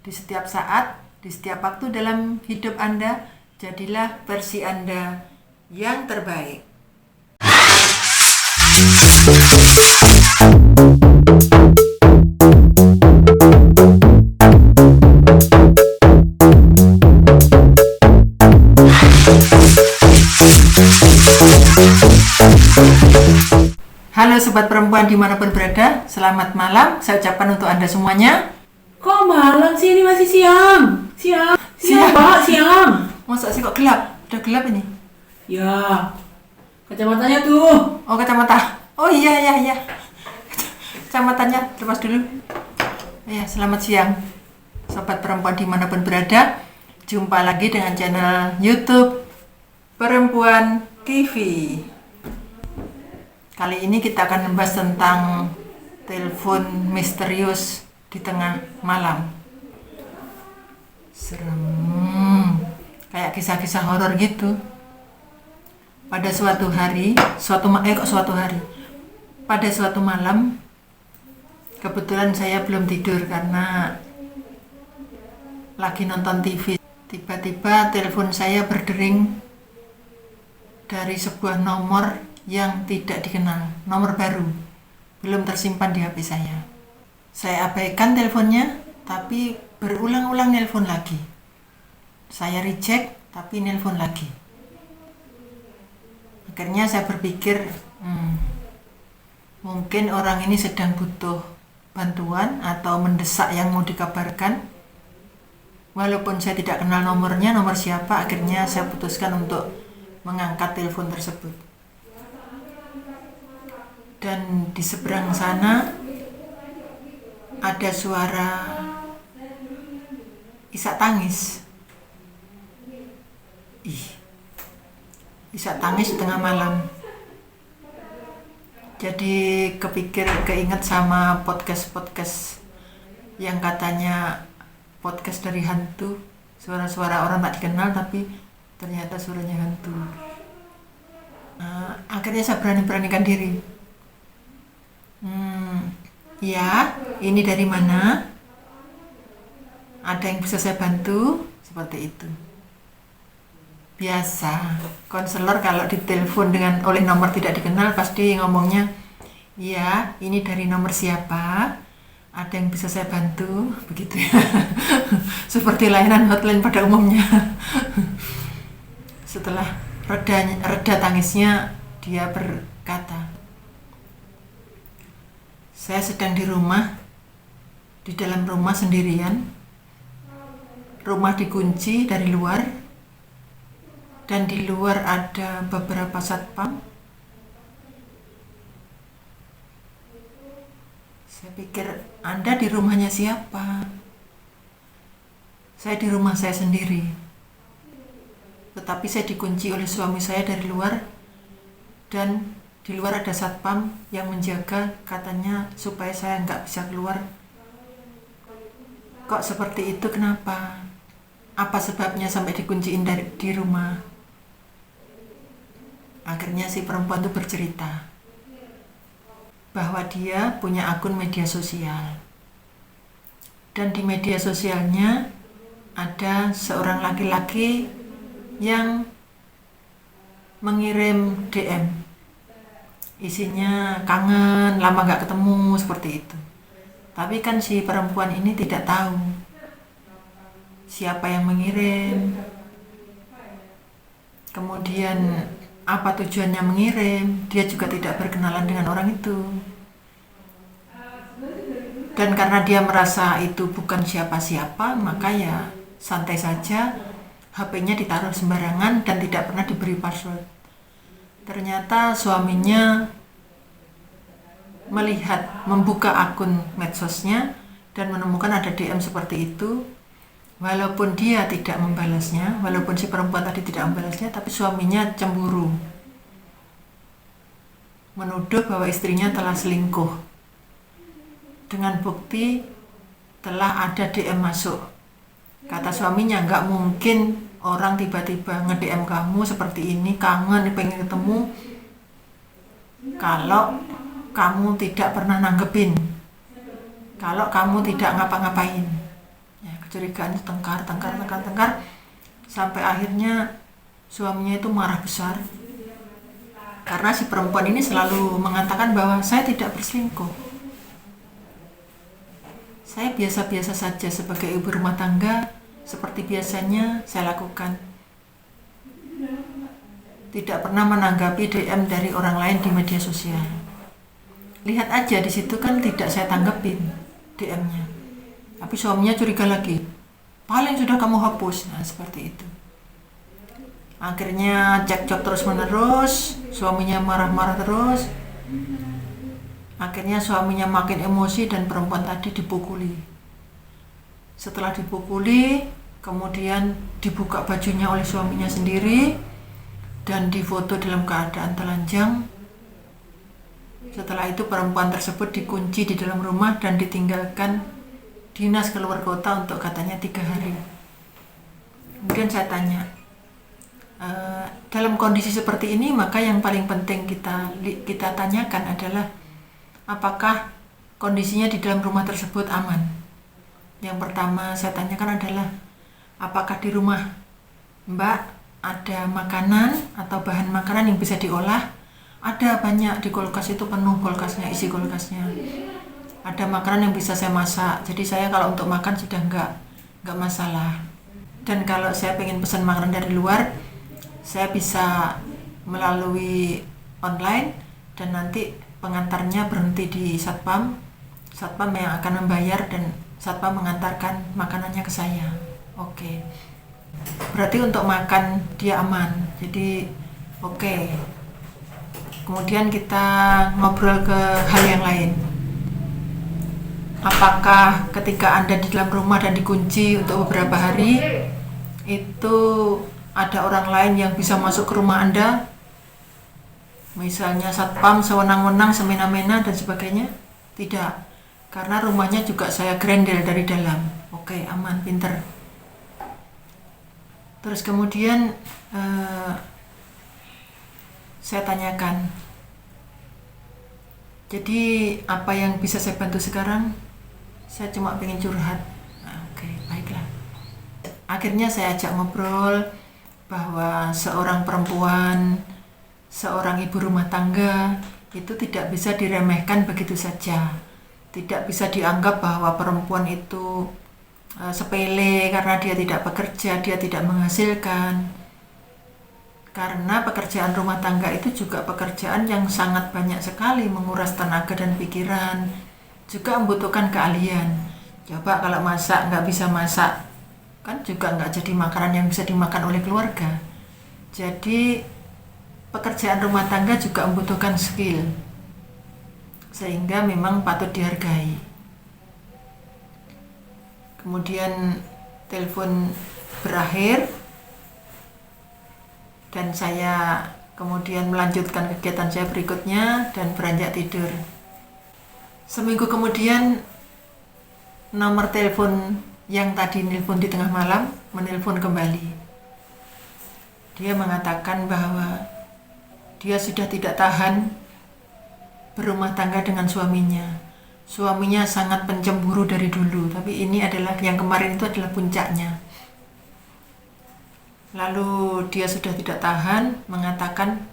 Di setiap saat, di setiap waktu dalam hidup Anda, jadilah versi Anda yang terbaik. Halo Sobat Perempuan dimanapun berada, selamat malam saya ucapkan untuk Anda semuanya. Kok malam sih, ini masih siang? Siang, Pak, siang. Masa sih kok gelap? Udah gelap ini? Ya, kacamatanya tuh. Oh, kacamata. Oh iya. Kacamatanya lepas dulu. Ya, selamat siang Sobat Perempuan dimanapun berada. Jumpa lagi dengan channel YouTube Perempuan TV. Kali ini kita akan membahas tentang telepon misterius di tengah malam. Serem, kayak kisah-kisah horor gitu. Pada suatu malam, kebetulan saya belum tidur karena lagi nonton TV. Tiba-tiba telepon saya berdering dari sebuah nomor yang tidak dikenal, nomor baru, belum tersimpan di HP saya. Saya abaikan teleponnya, tapi berulang-ulang nelpon lagi. Saya reject, tapi nelpon lagi. Akhirnya saya berpikir, mungkin orang ini sedang butuh bantuan atau mendesak yang mau dikabarkan. Walaupun saya tidak kenal nomornya, nomor siapa, akhirnya saya putuskan untuk mengangkat telepon tersebut. Dan di seberang sana ada suara isak tangis. Isak tangis tengah malam. Jadi keinget sama podcast yang katanya podcast dari hantu, suara-suara orang tak dikenal tapi ternyata suaranya hantu. Akhirnya saya beranikan diri. Ya, ini dari mana? Ada yang bisa saya bantu? Seperti itu. Biasa, konselor kalau ditelepon oleh nomor tidak dikenal pasti ngomongnya, ya, ini dari nomor siapa? Ada yang bisa saya bantu? Begitu ya. Seperti layanan hotline pada umumnya. Setelah reda tangisnya, dia berkata, saya sedang di dalam rumah sendirian. Rumah dikunci dari luar, dan di luar ada beberapa satpam. Saya pikir, Anda di rumahnya siapa? Saya di rumah saya sendiri. Tetapi saya dikunci oleh suami saya dari luar, dan di luar ada satpam yang menjaga, katanya supaya saya nggak bisa keluar. Kok seperti itu, kenapa? Apa sebabnya sampai dikunciin di rumah? Akhirnya si perempuan itu bercerita bahwa dia punya akun media sosial. Dan di media sosialnya ada seorang laki-laki yang mengirim DM. Isinya kangen, lama gak ketemu, seperti itu. Tapi kan si perempuan ini tidak tahu siapa yang mengirim, kemudian apa tujuannya mengirim. Dia juga tidak berkenalan dengan orang itu. Dan karena dia merasa itu bukan siapa-siapa, maka ya santai saja, HP-nya ditaruh sembarangan dan tidak pernah diberi password. Ternyata suaminya membuka akun medsosnya dan menemukan ada DM seperti itu. Walaupun dia tidak membalasnya, walaupun si perempuan tadi tidak membalasnya, tapi suaminya cemburu, menuduh bahwa istrinya telah selingkuh. Dengan bukti telah ada DM masuk. Kata suaminya, nggak mungkin orang tiba-tiba nge-DM kamu seperti ini, kangen, pengen ketemu, kalau kamu tidak pernah nanggepin, kalau kamu tidak ngapa-ngapain. Ya, kecurigaan itu tengkar, sampai akhirnya suaminya itu marah besar karena si perempuan ini selalu mengatakan bahwa saya tidak berselingkuh. Saya biasa-biasa saja sebagai ibu rumah tangga, seperti biasanya saya lakukan. Tidak pernah menanggapi DM dari orang lain di media sosial. Lihat aja di situ kan tidak saya tanggepin DM-nya. Tapi suaminya curiga lagi. Paling sudah kamu hapus. Nah, seperti itu. Akhirnya cekcok terus menerus, suaminya marah-marah terus. Akhirnya suaminya makin emosi dan perempuan tadi dipukuli. Setelah dipukuli, kemudian dibuka bajunya oleh suaminya sendiri dan difoto dalam keadaan telanjang. Setelah itu perempuan tersebut dikunci di dalam rumah dan ditinggalkan dinas keluar kota untuk katanya 3 hari. Kemudian saya tanya, dalam kondisi seperti ini maka yang paling penting kita tanyakan adalah apakah kondisinya di dalam rumah tersebut aman. Yang pertama saya tanyakan adalah apakah di rumah Mbak ada makanan atau bahan makanan yang bisa diolah. Ada banyak di kulkas itu, penuh kulkasnya, isi kulkasnya. Ada makanan yang bisa saya masak. Jadi saya kalau untuk makan sudah enggak masalah. Dan kalau saya pengen pesan makanan dari luar, saya bisa melalui online dan nanti pengantarnya berhenti di satpam yang akan membayar dan satpam mengantarkan makanannya ke saya. Oke. Berarti untuk makan dia aman. Jadi oke. Kemudian kita ngobrol ke hal yang lain. Apakah ketika Anda di dalam rumah dan dikunci untuk beberapa hari itu ada orang lain yang bisa masuk ke rumah Anda? Misalnya satpam sewenang-wenang, semena-mena dan sebagainya? Tidak. Karena rumahnya juga saya grendel dari dalam. Oke, aman, pinter. Terus kemudian saya tanyakan, jadi apa yang bisa saya bantu sekarang? Saya cuma pengen curhat. Oke, baiklah. Akhirnya saya ajak ngobrol bahwa seorang perempuan, seorang ibu rumah tangga itu tidak bisa diremehkan begitu saja. Tidak bisa dianggap bahwa perempuan itu sepele karena dia tidak bekerja, dia tidak menghasilkan. Karena pekerjaan rumah tangga itu juga pekerjaan yang sangat banyak sekali menguras tenaga dan pikiran, juga membutuhkan keahlian. Coba kalau masak nggak bisa masak, kan juga nggak jadi makanan yang bisa dimakan oleh keluarga. Jadi pekerjaan rumah tangga juga membutuhkan skill, sehingga memang patut dihargai. Kemudian telepon berakhir dan saya kemudian melanjutkan kegiatan saya berikutnya dan beranjak tidur. Seminggu kemudian nomor telepon yang tadi nelpon di tengah malam menelpon kembali. Dia mengatakan bahwa dia sudah tidak tahan berumah tangga dengan suaminya. Suaminya sangat pencemburu dari dulu, tapi ini adalah yang kemarin itu adalah puncaknya. Lalu dia sudah tidak tahan, mengatakan,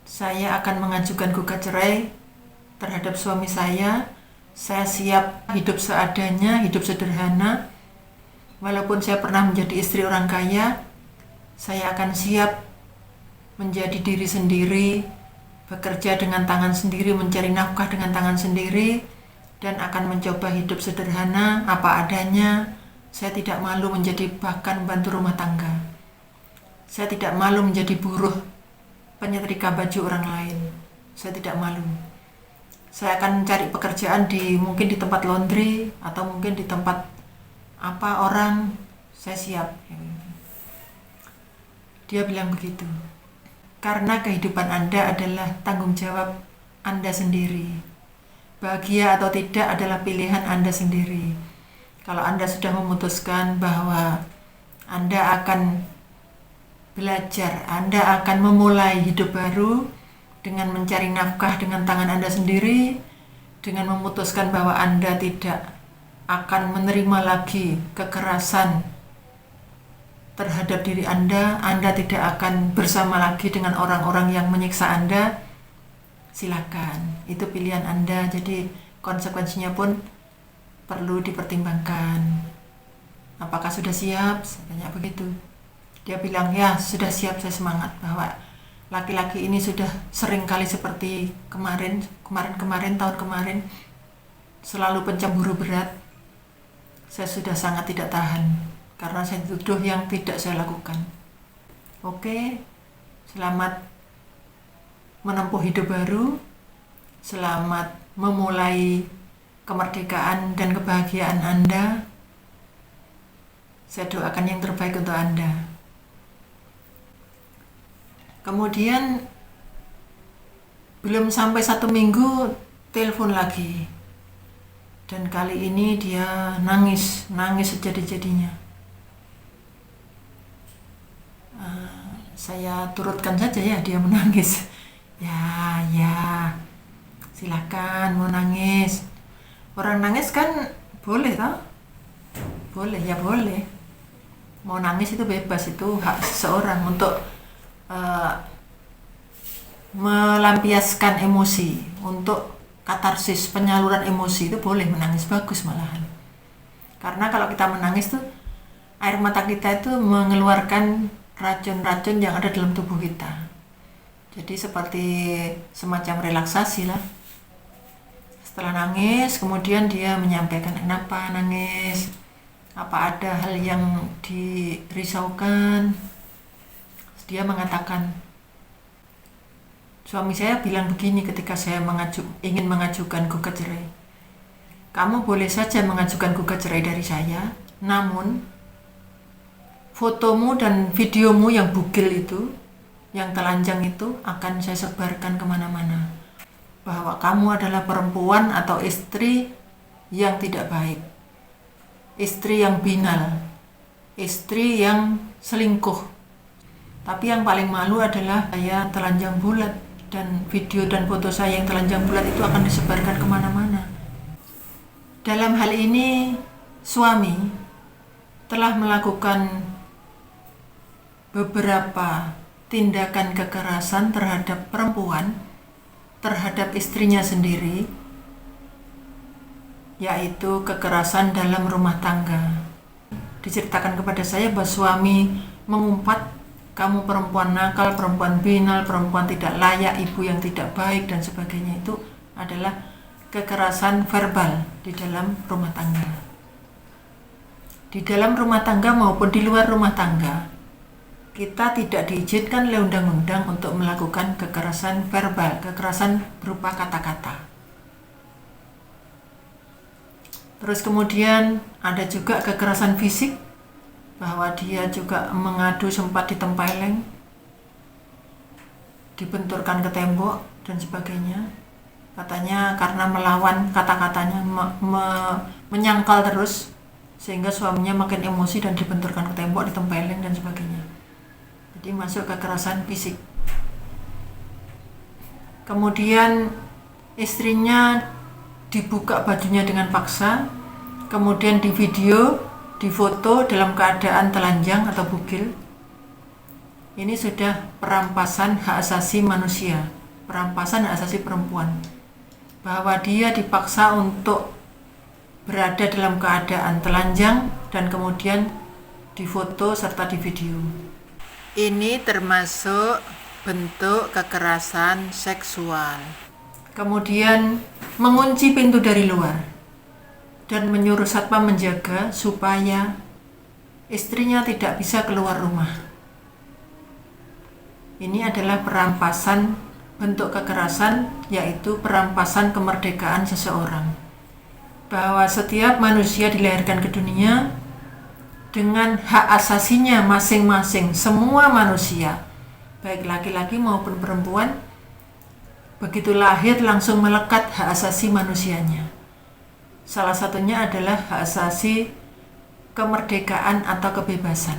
saya akan mengajukan gugat cerai terhadap suami saya siap hidup seadanya, hidup sederhana. Walaupun saya pernah menjadi istri orang kaya, saya akan siap menjadi diri sendiri, bekerja dengan tangan sendiri, mencari nafkah dengan tangan sendiri, dan akan mencoba hidup sederhana, apa adanya. Saya tidak malu menjadi bahkan bantu rumah tangga. Saya tidak malu menjadi buruh penyetrika baju orang lain. Saya tidak malu. Saya akan mencari pekerjaan mungkin di tempat laundry atau mungkin di tempat orang. Saya siap. Dia bilang begitu. Karena kehidupan Anda adalah tanggung jawab Anda sendiri. Bahagia atau tidak adalah pilihan Anda sendiri. Kalau Anda sudah memutuskan bahwa Anda akan belajar, Anda akan memulai hidup baru dengan mencari nafkah dengan tangan Anda sendiri, dengan memutuskan bahwa Anda tidak akan menerima lagi kekerasan terhadap diri Anda tidak akan bersama lagi dengan orang-orang yang menyiksa Anda, silakan. Itu pilihan Anda, jadi konsekuensinya pun perlu dipertimbangkan. Apakah sudah siap? Saya tanya begitu. Dia bilang, ya sudah siap, saya semangat bahwa laki-laki ini sudah sering kali seperti kemarin, tahun kemarin, selalu pencemburu berat. Saya sudah sangat tidak tahan karena saya dituduh yang tidak saya lakukan. Oke, selamat menempuh hidup baru, selamat memulai kemerdekaan dan kebahagiaan Anda. Saya doakan yang terbaik untuk Anda. Kemudian belum sampai 1 minggu telepon lagi. Dan kali ini dia nangis sejadi-jadinya. Saya turutkan saja ya, dia menangis. Ya, silakan mau nangis. Orang nangis kan boleh toh? Boleh. Mau nangis itu bebas, itu hak seseorang untuk melampiaskan emosi, untuk katarsis, penyaluran emosi itu boleh menangis, bagus malahan. Karena kalau kita menangis tuh air mata kita itu mengeluarkan racun-racun yang ada dalam tubuh kita. Jadi seperti semacam relaksasi lah. Setelah nangis, kemudian dia menyampaikan kenapa nangis, apa ada hal yang dirisaukan. Dia mengatakan, suami saya bilang begini ketika saya ingin mengajukan gugat cerai. Kamu boleh saja mengajukan gugat cerai dari saya, namun fotomu dan videomu yang bugil itu, yang telanjang itu akan saya sebarkan kemana-mana. Bahwa kamu adalah perempuan atau istri yang tidak baik. Istri yang binal. Istri yang selingkuh. Tapi yang paling malu adalah saya telanjang bulat. Dan video dan foto saya yang telanjang bulat itu akan disebarkan kemana-mana. Dalam hal ini, suami telah melakukan beberapa tindakan kekerasan terhadap perempuan, terhadap istrinya sendiri, yaitu kekerasan dalam rumah tangga. Diceritakan kepada saya bahwa suami mengumpat, kamu perempuan nakal, perempuan binal, perempuan tidak layak, ibu yang tidak baik, dan sebagainya. Itu adalah kekerasan verbal di dalam rumah tangga. Di dalam rumah tangga maupun di luar rumah tangga, kita tidak diizinkan oleh undang-undang untuk melakukan kekerasan verbal, kekerasan berupa kata-kata. Terus kemudian ada juga kekerasan fisik, bahwa dia juga mengadu sempat ditempeleng, dibenturkan ke tembok dan sebagainya. Katanya karena melawan kata-katanya, menyangkal terus, sehingga suaminya makin emosi dan dibenturkan ke tembok, ditempeleng dan sebagainya. Jadi masuk kekerasan fisik. Kemudian istrinya dibuka bajunya dengan paksa, kemudian di video, di foto dalam keadaan telanjang atau bugil. Ini sudah perampasan hak asasi manusia, perampasan hak asasi perempuan, bahwa dia dipaksa untuk berada dalam keadaan telanjang dan kemudian difoto serta di video. Ini termasuk bentuk kekerasan seksual. Kemudian mengunci pintu dari luar dan menyuruh satpam menjaga supaya istrinya tidak bisa keluar rumah. Ini adalah perampasan bentuk kekerasan, yaitu perampasan kemerdekaan seseorang. Bahwa setiap manusia dilahirkan ke dunia dengan hak asasinya masing-masing. Semua manusia, baik laki-laki maupun perempuan, begitu lahir langsung melekat hak asasi manusianya. Salah satunya adalah hak asasi kemerdekaan atau kebebasan.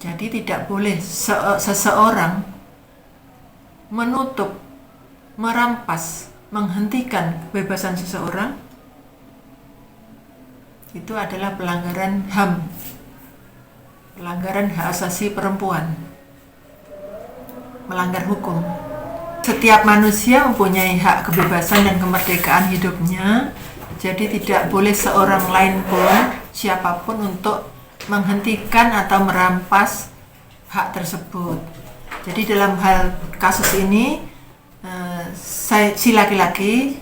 Jadi tidak boleh seseorang menutup, merampas, menghentikan kebebasan seseorang itu adalah pelanggaran HAM, pelanggaran hak asasi perempuan, melanggar hukum. Setiap manusia mempunyai hak kebebasan dan kemerdekaan hidupnya, jadi tidak boleh seorang lain pun, siapapun untuk menghentikan atau merampas hak tersebut. Jadi dalam hal kasus ini, si laki-laki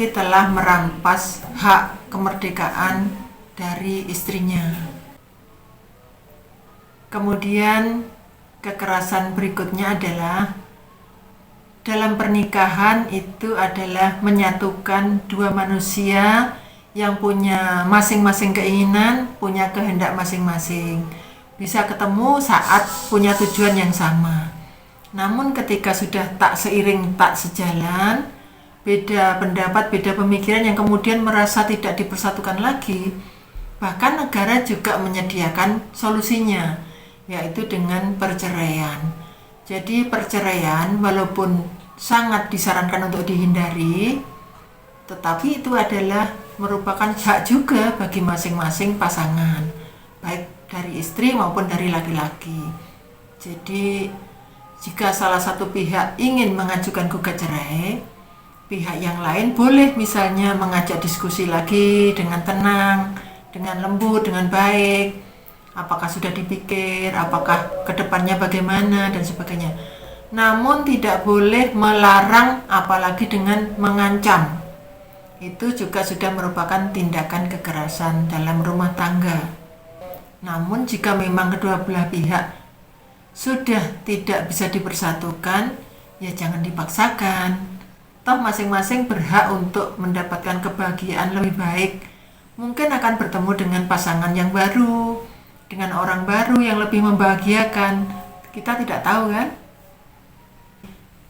telah merampas hak kemerdekaan dari istrinya. Kemudian kekerasan berikutnya adalah dalam pernikahan itu adalah menyatukan dua manusia yang punya masing-masing keinginan, punya kehendak masing-masing. Bisa ketemu saat punya tujuan yang sama. Namun ketika sudah tak seiring, tak sejalan, beda pendapat, beda pemikiran yang kemudian merasa tidak dipersatukan lagi, bahkan negara juga menyediakan solusinya, yaitu dengan perceraian. Jadi perceraian walaupun sangat disarankan untuk dihindari, tetapi itu adalah merupakan hak juga bagi masing-masing pasangan, baik dari istri maupun dari laki-laki. Jadi jika salah satu pihak ingin mengajukan gugat cerai, pihak yang lain boleh misalnya mengajak diskusi lagi dengan tenang, dengan lembut, dengan baik. Apakah sudah dipikir, apakah kedepannya bagaimana, dan sebagainya. Namun tidak boleh melarang, apalagi dengan mengancam. Itu juga sudah merupakan tindakan kekerasan dalam rumah tangga. Namun jika memang kedua belah pihak sudah tidak bisa dipersatukan, ya jangan dipaksakan. Toh masing-masing berhak untuk mendapatkan kebahagiaan lebih baik. Mungkin akan bertemu dengan pasangan yang baru, dengan orang baru yang lebih membahagiakan. Kita tidak tahu kan?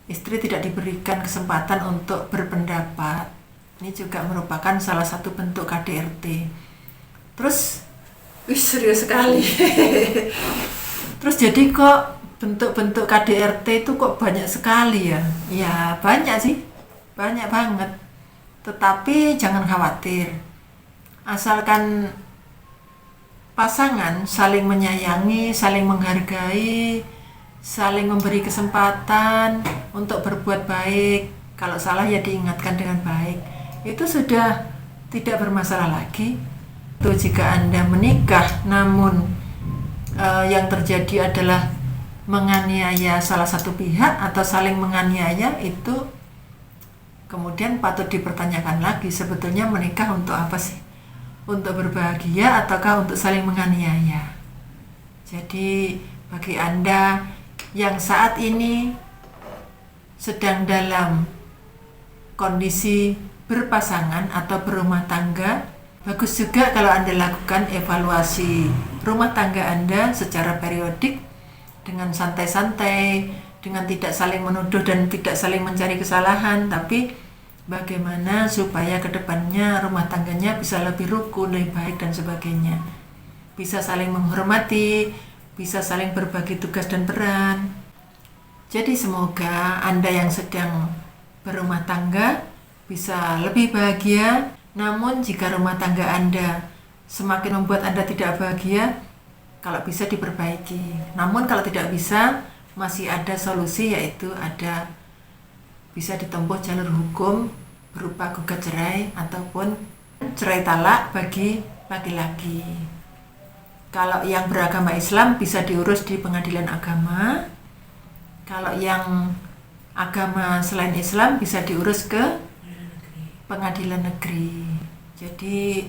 Istri tidak diberikan kesempatan untuk berpendapat. Ini juga merupakan salah satu bentuk KDRT. Terus, serius sekali. Terus jadi kok bentuk-bentuk KDRT itu kok banyak sekali ya? Ya banyak sih. Banyak banget, tetapi jangan khawatir, asalkan pasangan saling menyayangi, saling menghargai, saling memberi kesempatan untuk berbuat baik. Kalau salah ya diingatkan dengan baik, itu sudah tidak bermasalah lagi. Itu jika Anda menikah namun yang terjadi adalah menganiaya salah satu pihak atau saling menganiaya, itu kemudian patut dipertanyakan lagi, sebetulnya menikah untuk apa sih? Untuk berbahagia ataukah untuk saling menganiaya? Jadi bagi Anda yang saat ini sedang dalam kondisi berpasangan atau berumah tangga, bagus juga kalau Anda lakukan evaluasi rumah tangga Anda secara periodik dengan santai-santai, dengan tidak saling menuduh dan tidak saling mencari kesalahan, tapi bagaimana supaya kedepannya rumah tangganya bisa lebih rukun, lebih baik dan sebagainya. Bisa saling menghormati, bisa saling berbagi tugas dan peran. Jadi semoga Anda yang sedang berumah tangga bisa lebih bahagia. Namun jika rumah tangga Anda semakin membuat Anda tidak bahagia, kalau bisa diperbaiki. Namun kalau tidak bisa, masih ada solusi, yaitu ada bisa ditempuh jalur hukum berupa gugat cerai ataupun cerai talak bagi laki-laki. Kalau yang beragama Islam bisa diurus di pengadilan agama. Kalau yang agama selain Islam bisa diurus ke pengadilan negeri. Jadi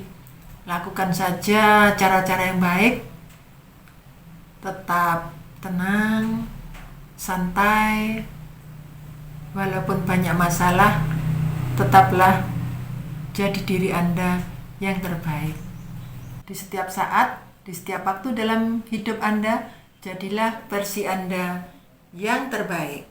lakukan saja cara-cara yang baik, tetap tenang, santai, walaupun banyak masalah, tetaplah jadi diri Anda yang terbaik. Di setiap saat, di setiap waktu dalam hidup Anda, jadilah versi Anda yang terbaik.